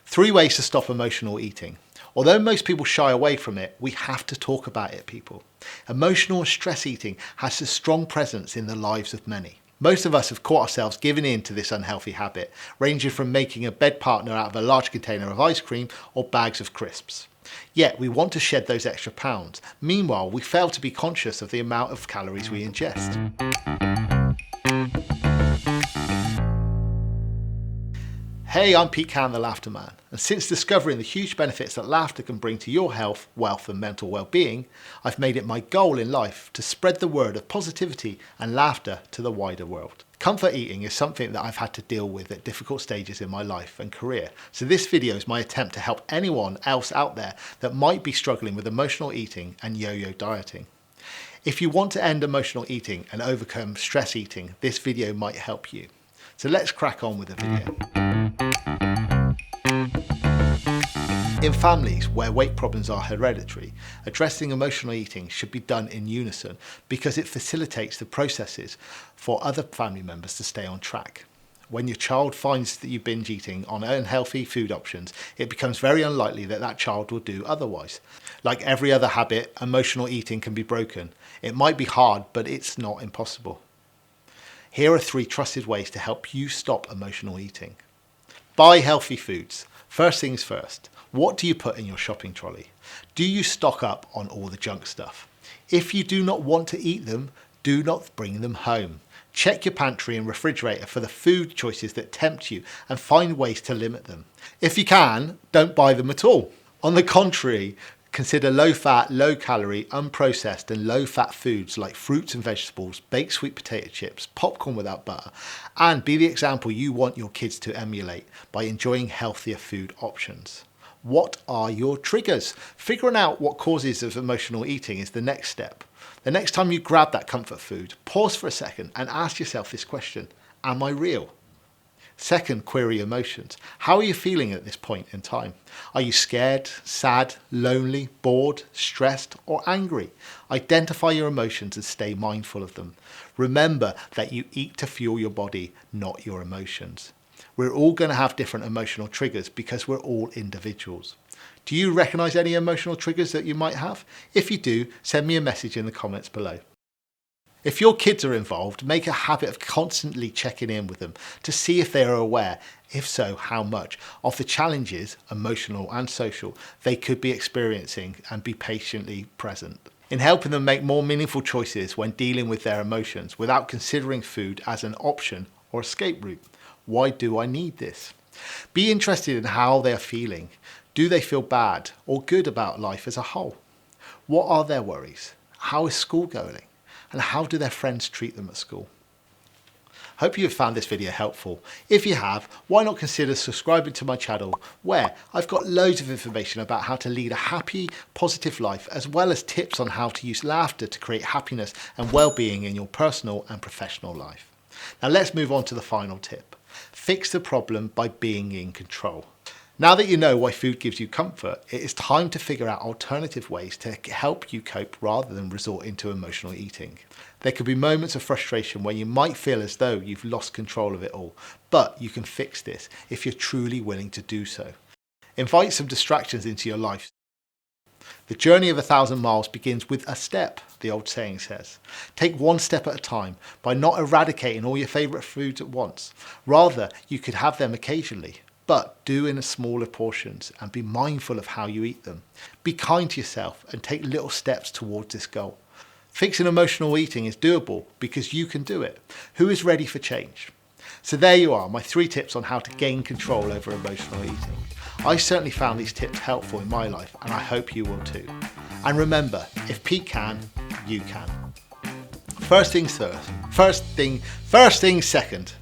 3 ways to stop emotional eating. Although most people shy away from it, we have to talk about it, people. Emotional and stress eating has a strong presence in the lives of many. Most of us have caught ourselves giving in to this unhealthy habit, ranging from making a bed partner out of a large container of ice cream or bags of crisps. Yet we want to shed those extra pounds. Meanwhile, we fail to be conscious of the amount of calories we ingest. Hey, I'm Pete Cann, the Laughter Man, and since discovering the huge benefits that laughter can bring to your health, wealth and mental well-being, I've made it my goal in life to spread the word of positivity and laughter to the wider world. Comfort eating is something that I've had to deal with at difficult stages in my life and career, so this video is my attempt to help anyone else out there that might be struggling with emotional eating and yo-yo dieting. If you want to end emotional eating and overcome stress eating, this video might help you. So let's crack on with the video. In families where weight problems are hereditary, addressing emotional eating should be done in unison because it facilitates the processes for other family members to stay on track. When your child finds that you binge eating on unhealthy food options, it becomes very unlikely that that child will do otherwise. Like every other habit, emotional eating can be broken. It might be hard, but it's not impossible. Here are 3 trusted ways to help you stop emotional eating. Buy healthy foods. First things first, what do you put in your shopping trolley? Do you stock up on all the junk stuff? If you do not want to eat them, do not bring them home. Check your pantry and refrigerator for the food choices that tempt you and find ways to limit them. If you can, don't buy them at all. On the contrary, consider low-fat, low-calorie, unprocessed and low-fat foods like fruits and vegetables, baked sweet potato chips, popcorn without butter, and be the example you want your kids to emulate by enjoying healthier food options. What are your triggers? Figuring out what causes of emotional eating is the next step. The next time you grab that comfort food, pause for a second and ask yourself this question: am I real? Second, query emotions. How are you feeling at this point in time? Are you scared, sad, lonely, bored, stressed, or angry? Identify your emotions and stay mindful of them. Remember that you eat to fuel your body, not your emotions. We're all going to have different emotional triggers because we're all individuals. Do you recognize any emotional triggers that you might have? If you do, send me a message in the comments below. If your kids are involved, make a habit of constantly checking in with them to see if they are aware, if so, how much, of the challenges, emotional and social, they could be experiencing, and be patiently present. In helping them make more meaningful choices when dealing with their emotions without considering food as an option or escape route. Why do I need this? Be interested in how they are feeling. Do they feel bad or good about life as a whole? What are their worries? How is school going? And how do their friends treat them at school? Hope you have found this video helpful. If you have, why not consider subscribing to my channel, where I've got loads of information about how to lead a happy, positive life, as well as tips on how to use laughter to create happiness and well-being in your personal and professional life. Now let's move on to the final tip. Fix the problem by being in control. Now that you know why food gives you comfort, it is time to figure out alternative ways to help you cope rather than resorting to emotional eating. There could be moments of frustration where you might feel as though you've lost control of it all, but you can fix this if you're truly willing to do so. Invite some distractions into your life. The journey of 1,000 miles begins with a step, the old saying says. Take one step at a time by not eradicating all your favourite foods at once. Rather, you could have them occasionally, but do in smaller portions and be mindful of how you eat them. Be kind to yourself and take little steps towards this goal. Fixing emotional eating is doable because you can do it. Who is ready for change? So there you are, my 3 tips on how to gain control over emotional eating. I certainly found these tips helpful in my life, and I hope you will too. And remember, if Pete can, you can. First things second.